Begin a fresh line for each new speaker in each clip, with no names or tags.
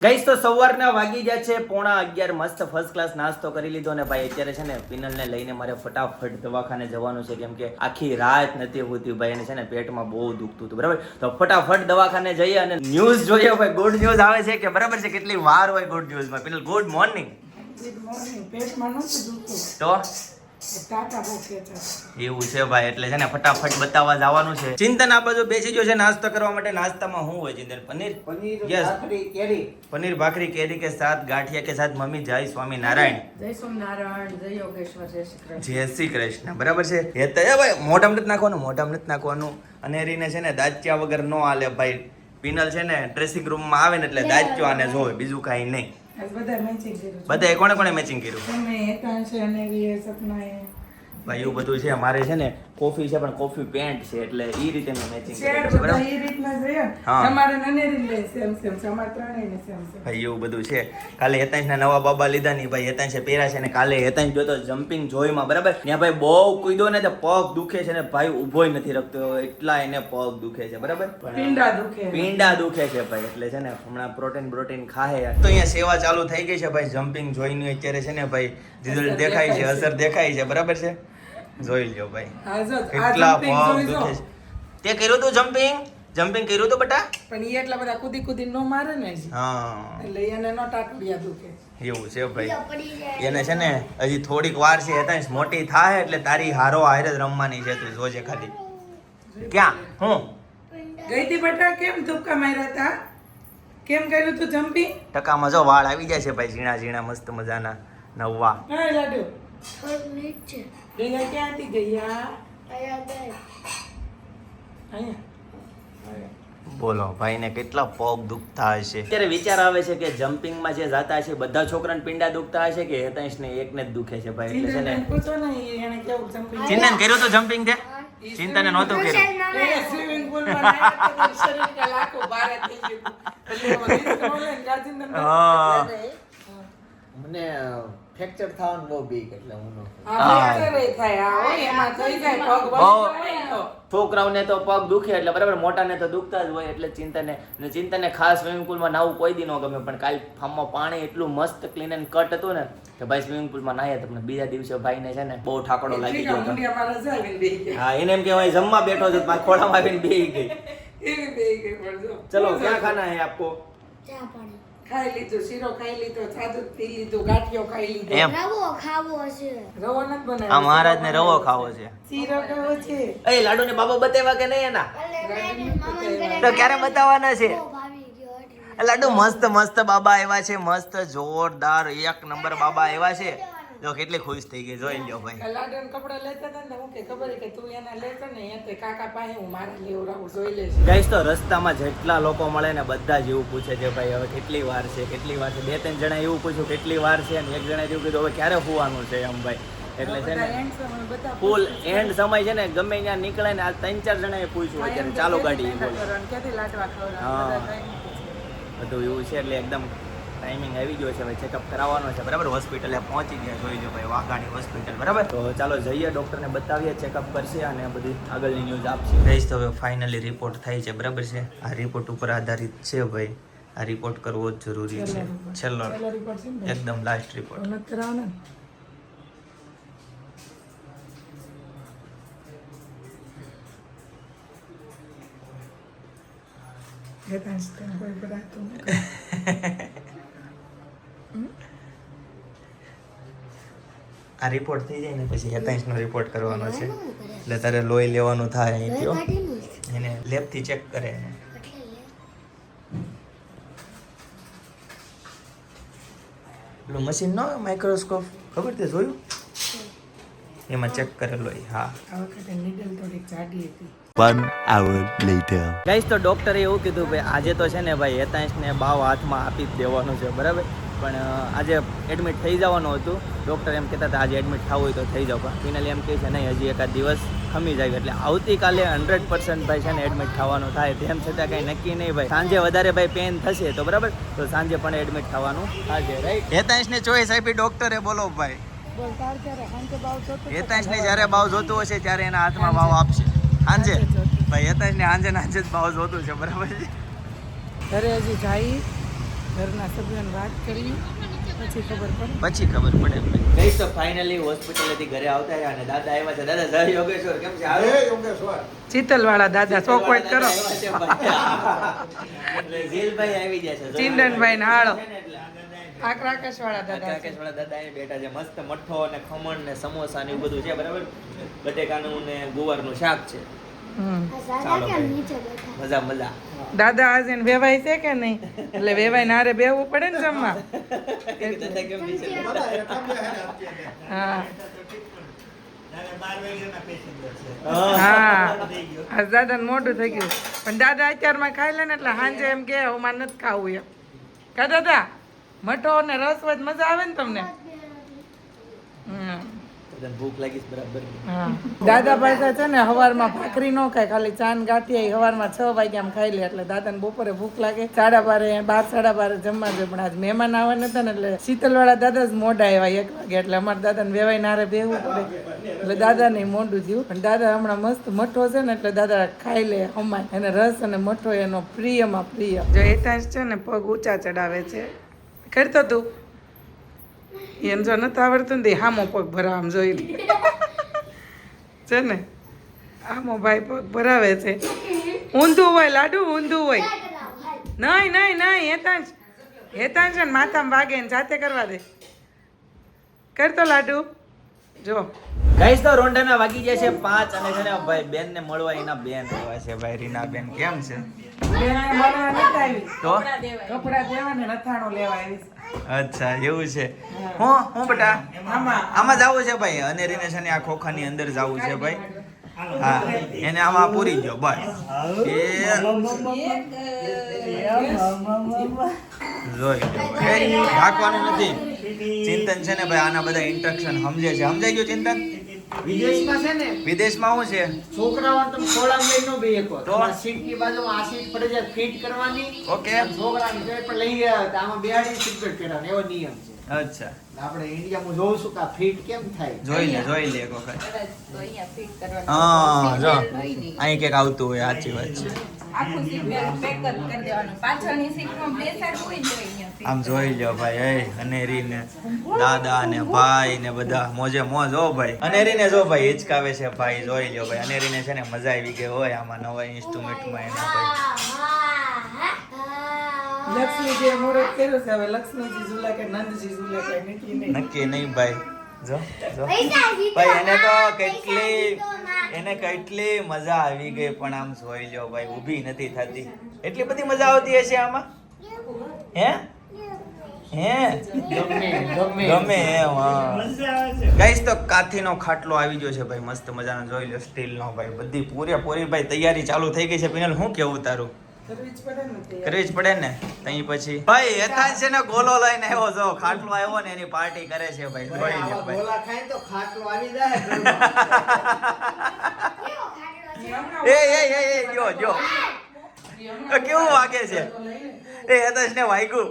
Guys તો સવારના વાગી ગયા છે 11:15 મસ્ત ફર્સ્ટ ક્લાસ નાસ્તો કરી લીધો ને ભાઈ અત્યારે છે ને પિનલને લઈને મારે ફટાફટ દવાખાને જવાનું છે કેમ કે આખી રાત નથી હોતી ભાઈ એને છે ને પેટમાં બહુ દુખતું હતું બરાબર તો ફટાફટ દવાખાને જઈએ અને ન્યૂઝ જોઈએ ભાઈ ગુડ ન્યૂઝ આવે છે કે બરાબર છે કેટલી વાર હોય ગુડ ન્યૂઝમાં પિનલ ગુડ મોર્નિંગ
પેટમાં નહોતું દુખતું
તો
ટાટા બહુ ખેંચા
એવું છે ભાઈ એટલે છે ને ફટાફટ બતાવવા જવાનું છે ચિંતન આ બાજુ બેસી ગયો છે નાસ્તો કરવા માટે નાસ્તામાં શું હોય ચિંતન પનીર Yes.
ભાખરી કેરી
पनीर भाखरी केरी के साथ गाठिया के साथ मम्मी जय स्वामी नारायण
જય સ્વામિનારાયણ જય યોગેશ્વર જય શ્રી કૃષ્ણ
જય શ્રી કૃષ્ણ બરાબર છે એ તો એ ભાઈ મોઢામાં નથી નાખવાનું અને રીને છે ને દાંત્યા વગર નો હાલે ભાઈ પિનલ છે ને ડ્રેસિંગ રૂમમાં આવે ને એટલે દાંત્યો આને જોવે બીજું કાંઈ નહીં
આજ બધા મેચિંગ કર્યું છે
બધાએ કોણે મેચિંગ કર્યું
તમે હેતાંશ અને વીએ સપનાએ
ભાઈ એવું બધું છે અમારે છે ને કોફી છે પણ કોફી પેન્ટ છે એટલે એ રીતે મેં મેચિંગ
શેડ
કર્યું છે
બધા
બરાબર
એ રીતના જ રહ્યા
હા.
તમારે નનેરી લે સેમ છે અમારે ત્રણેયને સેમ છે
ભાઈ એવું બધું છે કાલે હેતાંશના નવા બાબા લીધા નહીં ભાઈ હેતાંશે પહેર્યા છે ને કાલે હેતાંશ જોતો જમ્પિંગ જોઈમાં બરાબર ત્યાં ભાઈ બહુ કૂદ્યો ને તો પગ દુખે છે ને ભાઈ ઊભોય નથી રાખતો એટલા એને પગ દુખે છે બરાબર પીંડા દુખે છે ભાઈ એટલે છે ને હમણાં પ્રોટીન ખાહે તો અહીંયા સેવા ચાલુ થઈ ગઈ છે ભાઈ જમ્પિંગ જોઈને અત્યારે છે ને ભાઈ રિઝલ્ટ દેખાય છે અસર દેખાય છે બરાબર છે જોઈ લ્યો ભાઈ કેટલા પગ દુખે છે તે કર્યું તું જમ્પિંગ કર્યું તું બેટા
પણ ઈ એટલા બધા કૂદી નો મારે ને હજી.
હા
એટલે એને નો ટાટડિયા દુખે
એવું છે ભાઈ એને છે ને હજી થોડીક વાર છે હેતાંશ મોટી થાય એટલે તારી હારો હારે જ રમવાની છે તું જોજે ખાલી ક્યાં હું
ગઈ તી બેટા કેમ ધુપકા માર્યા તા કેમ કર્યું તું જમ્પિંગ
ટકામાં જો વાળ આવી જાય છે ભાઈ ઝીણા ઝીણા મસ્ત મજાના નવા
હા લાડુ ગયા ક્યાંથી ગયા અહીંયા
બોલો ભાઈ ને કેટલા પગ દુખતા હશે અત્યારે વિચાર આવે છે કે જમ્પિંગમાં જે જાતા હશે બધા છોકરાને પિંડા દુખતા હશે કે હેતાંશ ને એકને જ દુખે છે ભાઈ એટલે છે ને
પૂછો ને એને કેવું જમ્પિંગ
ચિંતન કર્યું તો જમ્પિંગ તે ચિંતને નહોતું કર્યું
સ્વિમિંગ પુલ માં નાહ્યા તો શરીર કે લાખો ભારે થઈ ગયું એટલે રીસ્ક નો લે ગાજીંદર
હા.
મને ફ્રેક્ચર થવાનું બહુ બીક એટલે હું નો
આ ફ્રેક્ચર થાય આ હોય એમાં થઈ જાય પગ
બહુ.
વળી જાય તો
છોકરાઓને તો પગ દુખે એટલે બરાબર મોટાને તો દુખતા જ હોય એટલે ચિંતને ખાસ સ્વિમિંગ પુલમાં નાવું કોઈ દી ન ગમે પણ કાલ ફાર્મમાં પાણી એટલું મસ્ત ક્લીન એન્ડ કટ હતું ને કે ભાઈ સ્વિમિંગ પુલમાં નાહ્યા તો બીજા દિવસે ભાઈને છે ને બહુ ઠાકડો લાગી ગયો હતો.
મુંડિયા મારા જાવીને બેહી ગયા
હા એને એમ કહેવાય જમવા બેઠો તો મારા ખોળામાં આવીને બેહી ગઈ
એવી બેહી ગઈ પણ જો
ચલો ક્યાં ખાના હે આપકો
ખાઈ લીધું શીરો ખાઈ લીધો સાદું પી લીધું ગાંઠિયો ખાઈ લીધો
એમ
રવો ખાવો છે
રવો નથી બનાવ્યો
આ મહારાજને રવો ખાવો છે
શીરો ખાવો છે
એ લાડુને બાબા બતાવ્યા કે નહીં એના
મામા
તો ક્યારે બતાવવાના છે
બહુ ભાવી ગયો એટલે
એ લાડુ મસ્ત બાબા આવ્યા છે મસ્ત જોરદાર એક નંબર બાબા આવ્યા છે જો કેટલી ખુશ થઈ ગઈ જોઈ લ્યો ભાઈ
લાડન કપડા લેતા હતા ને હું કે ખબર કે તું એના લેતો ને અહીંયા કાકા પાસે હું મારે લેવડાવું જોઈ લેશ
ગાઈસ તો રસ્તામાં જેટલા લોકો મળે ને બધા જ એવું પૂછે છે ભાઈ હવે કેટલી વાર છે બે ત્રણ જણા એવું પૂછ્યું કેટલી વાર છે અને એક જણા એવું કીધું હવે ક્યારે હોવાનું છે એમ ભાઈ એટલે છે ને ફૂલ એન્ડ સમય છે ને ગમે ત્યાં નીકળે ને આ 3-4 જણાએ પૂછ્યું અત્યારે ચાલો ગાડી બોલો
ક્યાંથી લાડવા
હા.
ખવડાવવા
બધું એવું છે એટલે એકદમ ટાઈમિંગ આવી ગયો છે ભાઈ ચેકઅપ કરાવવાનો છે બરાબર હોસ્પિટલે પહોંચી ગયા જોઈ લો ભાઈ વાઘાણી હોસ્પિટલ બરાબર તો ચાલો જઈએ ડૉક્ટરને બતાવીએ ચેકઅપ કરશે અને બધી આગળની ન્યૂઝ આપશે ગઈશ તો હવે ફાઇનલી રિપોર્ટ થાય છે બરાબર છે આ રિપોર્ટ ઉપર આધારિત છે ભાઈ આ રિપોર્ટ કરવો જ જરૂરી છે છેલ્લો
રિપોર્ટ છે ને
એકદમ લાસ્ટ રિપોર્ટ
નથી કરાવવાનો ને હેતાંશ તને કોઈ પડાતું નથી.
આ રિપોર્ટ થઈ જાય ને પછી હેતાંશનો રિપોર્ટ કરવાનો છે એટલે તારે લોહી લેવાનું થાય અહીં કયો એને લેબથી ચેક કરે એને પેલું મશીન નો માઇક્રોસ્કોપ ખબર તે જોયું એમાં ચેક કરે લોહી હા
આ વખતે નીડલ થોડીક જાડી હતી
1 hour later.
ગાઈસ તો ડોક્ટરે એવું કીધું ભાઈ આજે તો છે ને ભાઈ હેતાંશને બાવ હાથમાં આપી જ દેવાનું છે બરાબર પણ આજે એડમિટ થઈ જવાનું હતું ડૉક્ટર એમ કહેતા હતા આજે એડમિટ થવું હોય તો થઈ જાવ પણ ફિનાલી એમ કહે છે નહીં હજી એકાદ દિવસ ખમી જાય એટલે આવતીકાલે 100% ભાઈ છે ને એડમિટ થવાનું થાય તેમ છતાં કાંઈ નક્કી નહીં ભાઈ સાંજે વધારે ભાઈ પેન થશે તો બરાબર તો સાંજે પણ એડમિટ થવાનું થશે રાઈટ હેતાંશને ચોઈસ આપી ડૉક્ટરે બોલો ભાઈ
બોલ તાર ક્યારે હાંજે બાવ જોતો
હેતાંશને જ્યારે બાવ જોતું હશે ત્યારે એના હાથમાં બાવ આપશે હાંજે ભાઈ હેતાંશને હાંજે જ બાવ જોતું છે બરાબર છે
ઘરે હજી જાય ઘરના સભ્યોને વાત કરી પછી ખબર પડે.
પછી ખબર પડે ગઈ તો ફાઇનલી હોસ્પિટલેથી ઘરે આવતા રહ્યા અને દાદા આવ્યા છે. દાદા જય યોગેશ્વર, કેમ છે? આવે
ચિતલવાળા દાદા ચોકવાટ કરો.
એટલે ઝીલભાઈ આવી ગયા છે.
ચિંતનભાઈ ને હાળો.
એટલે
આકાશવાળા દાદા છે.
રાકેશવાળા દાદા અહીં બેઠા છે. મસ્ત મઠ્ઠો અને ખમણ ને સમોસા ને એવું બધું છે, બરાબર. બટેકાનું ને ગુવારનું શાક છે.
હમ.
ચાલો
કેમ
ભાઈ.
નીચે બેઠા?
મજા મજા.
દાદા આજે ને વેવાય છે કે નહીં? એટલે વેવાય ને હારે બેહવું પડે ને જમવા.
દાદા કેમ છે?
હા હા આજ દાદાને મોઢું થઈ ગયું. પણ દાદા અત્યારમાં ખાઈ લે ને એટલે સાંજે એમ કે હું મારે નથી ખાવું એમ. કા દાદા મઠો ને રસ વધ મજા આવે ને તમને? હમ.
બધાને ભૂખ લાગી છે બરાબર.
હા દાદા પાસે છે ને સવારમાં ભાખરી ન ખાય, ખાલી ચાન ગાંઠિયા સવારમાં 6 વાગ્યામાં ખાઈ લે. એટલે દાદાને બપોરે ભૂખ લાગે 12:30 12:30 જમવા જોઈએ. પણ આજ મહેમાન આવવાના હતા ને એટલે શીતલવાળા દાદા જ મોડા આવ્યા 1 વાગે. એટલે અમારે દાદાને વેવાય નારે બેહવું પડે એટલે દાદાને મોઢું થયું. પણ દાદા હમણાં મસ્ત મઠો છે ને એટલે દાદા ખાઈ લે હમાય. અને રસ અને મઠો એનો પ્રિયમાં પ્રિય. જો હેતાંશ છે ને પગ ઊંચા ચડાવે છે. કરતો તું એમ જો નથી આવડતું ને હામો પગ ભરાવ જોઈ લે છે ને. આમો ભાઈ પગ ભરાવે છે. ઊંધું હોય લાડુ, ઊંધું હોય. નહીં નહીં નહીં હેતાંશ હેતાંશ છે ને માથામાં વાગે ને જાતે કરવા દે. કરતો લાડુ જો.
ગાઈસ તો રોંઢાના વાગી જાય છે 5 અને છે ને ભાઈ બેન ને મળવા એના બેન આવ્યા છે. ભાઈ રીના બેન કેમ છે? તો
કપડા દેવા ને નથાણું લેવા આવીશ.
અચ્છા એવું છે. હું બેટા આમાં જાવું છે ભાઈ. અને રીને છે ને આ ખોખાની અંદર જાવું છે ભાઈ. હા એને આમાં પૂરી ગયો બસ. એ જોઈ લો રાખવાનું નથી. ચિંતન છે ને ભાઈ આના બધા ઇન્સ્ટ્રક્શન સમજે છે. સમજાઈ ગયું ચિંતન?
વિદેશમાં છે ને
વિદેશમાં શું છે?
છોકરાઓ તમે ખોળામાં લઈ નો બે શકો.
તો?
સીટની બાજુમાં આ સીટ ફરજિયાત ફિટ કરવાની.
ઓકે.
છોકરાને જે પણ લઈ ગયા હતા આમાં બેહાડી સીટ બેલ્ટ પહેરવાની એવો નિયમ છે.
અચ્છા
આપણે ઇન્ડિયામાં જોઉં છું કે આ ફિટ કેમ થાય.
જોઈ લે એક વખત. હા જો અહીં ક્યાંક આવતું હોય. સાચી વાત છે. આમ જોઈ લ્યો ભાઈ. અનેરી ને દાદા ને ભાઈ ને બધા મોજે મોજ. હો ભાઈ અનેરી ને જો ભાઈ હિચકાવે છે ભાઈ. જોઈ લ્યો ભાઈ અનેરી ને છે ને મજા આવી ગઈ હોય આમાં નવા ઇન્સ્ટ્રુમેન્ટમાં એના ભાઈ.
લક્ષ્મીજી મુહૂર્ત કર્યું છે. હવે લક્ષ્મીજી ઝૂલા કે નંદજી ઝૂલા કે
નક્કી નહીં ભાઈ. જો ભાઈ એને કેટલી મજા આવી ગઈ. પણ આમ જોઈ લ્યો ભાઈ ઊભી નથી થતી. એટલી બધી મજા આવતી હશે આમાં. હે ગમે એમ. ગાઈસ તો કાથીનો ખાટલો આવી ગયો છે ભાઈ. મસ્ત મજાનો જોઈ લો સ્ટીલનો ભાઈ. બધી પૂરેપૂરી ભાઈ તૈયારી ચાલુ થઈ ગઈ છે. પિનલ શું કેવું તારું? કરવી જ પડે ને. તઈ પછી ભાઈ હેતાન છે ને ગોલો લઈને આવ્યો છો. ખાટલો આવ્યો ને એની પાર્ટી કરે છે ભાઈ. જોઈ લો ભાઈ.
ગોલા ખાય તો ખાટલો આવી જાય.
જો કેવું વાગે છે? એ હેતાશ ને વાગ્યું.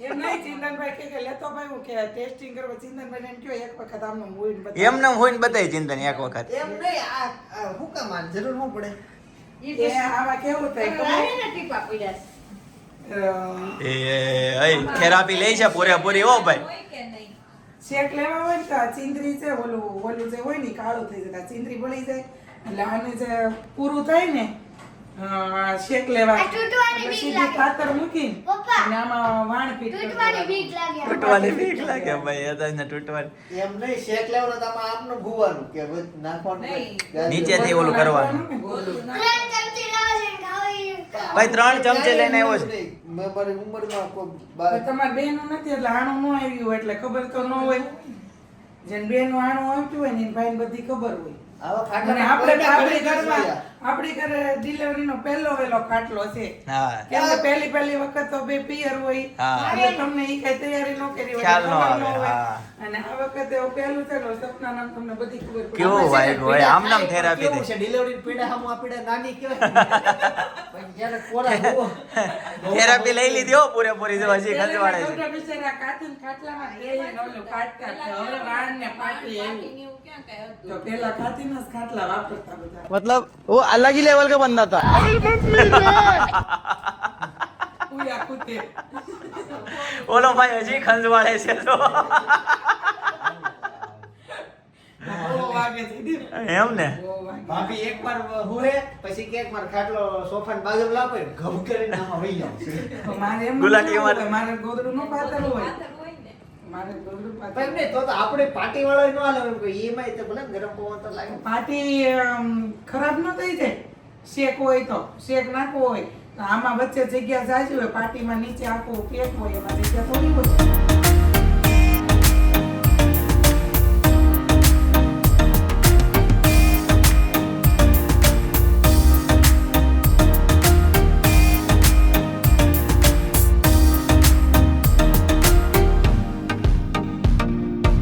એમ નહીં ચિંતનભાઈ કે લેતો ભાઈ હું કે ટેસ્ટિંગ કરવા. ચિંતનભાઈ ને કયો એક વખત આમને મૂવીને બતાવો.
એમને હોય ને બતાવી ચિંતન એક વખત.
એમ નહીં આ હું કામ આ જરૂર ન પડે.
એ આમાં કેવું થાય
થેરાપી લે છે પૂરેપૂરી. હો ભાઈ
શેક લેવા હોય ને તો આ ચીંદરી છે ઓલું જે હોય ને કાળું થઈ જાય. ચીંદરી બળી જાય એટલે આને જે પૂરું થાય ને શેક લેવા
આ તૂટવાની બીક
સીધી
લાગે.
ખાતર મૂકીને
પપ્પા,
અને આમાં વાણ ફીટ
તૂટવાની બીક લાગે.
તૂટવાની બીક લાગે ભાઈ. હેતાશ ને તૂટવાની.
એમ નહીં શેક લેવાનો તો આમાં આપનું ભૂવાનું કે નાખવાનું નહીં.
નીચેથી ઓલું કરવાનું.
3 ચમચી લાવો છે ને ખાઓ એ.
ભાઈ 3 ચમચે લઈને આવ્યો છે.
મેં મારી ઉંમરમાં કોઈ
તમારે બેનું નથી એટલે આણું ન આવ્યું હોય એટલે ખબર તો ન હોય. જેને બેનું આણું આવતું હોય ને એની ભાઈને બધી ખબર હોય.
આવા
અને
ખાટલા
આપણી ઘરે ડિલિવરીનો પહેલો વેલો ખાટલો છે.
હા
કેમ કે પહેલી વખત તો બે પિયર હોય
હા.
એટલે તમને ઈ કઈ તૈયારી ન કરી હોય
ખ્યાલ ન
ખબર
આવે,
હોય.
હા.
અને આ વખતે એવું પહેલું છે ને સપના નામ તમને બધી ખબર પડે.
કેવું વાગ્યું હોય. આમ નામ થેરાપી
કેવું છે ડિલિવરી પીડા હામું આપીડે નાની કહેવાય. પણ જ્યારે કોરા હોવો
થેરાપી લઈ લીધી હો પૂરેપૂરી. જો હજી ખંજવાળે છે.
ડોક્ટર બિચારા કાચીન ખાટલામાં બેહીને ઓલું કાઢતા હતા. હવે વાળને પાટી આવી. તો પેલા કાચીના જ ખાટલા વાપરતા બધા.
मतलब वो अलग ही लेवल का बंदा था।
ઉયા કૂતે.
ઓલો ભાઈ હજી ખંજવાળે છે તો
બહુ વાગે છે દીપ.
એમ ને
બહુ વાગે.
ભાભી એકવાર હુએ પછી કે એકવાર ખાટલો સોફાની બાજુ લાવે ઘમ કરીને આમાં વહી જાવ
તો મારે એમ
ગુલાટી
ન
અમારે.
હોય, મારે ગોદડું ન પાતળું હોય. મારે ગોદડું
પણ
પાતળું.
નહીં તો આપણે પાર્ટી વાળો ન હાલે એમ કે એમાંય તો ભલે ગરમ પવન તો લાગે
પાટી ખરાબ ન થઈ જાય. શેક હોય તો શેક નાખવો હોય તો આમાં વચ્ચે જગ્યા જાજી હોય, પાટીમાં નીચે આખું પેક હોય, એમાં જગ્યા થોડી હોય.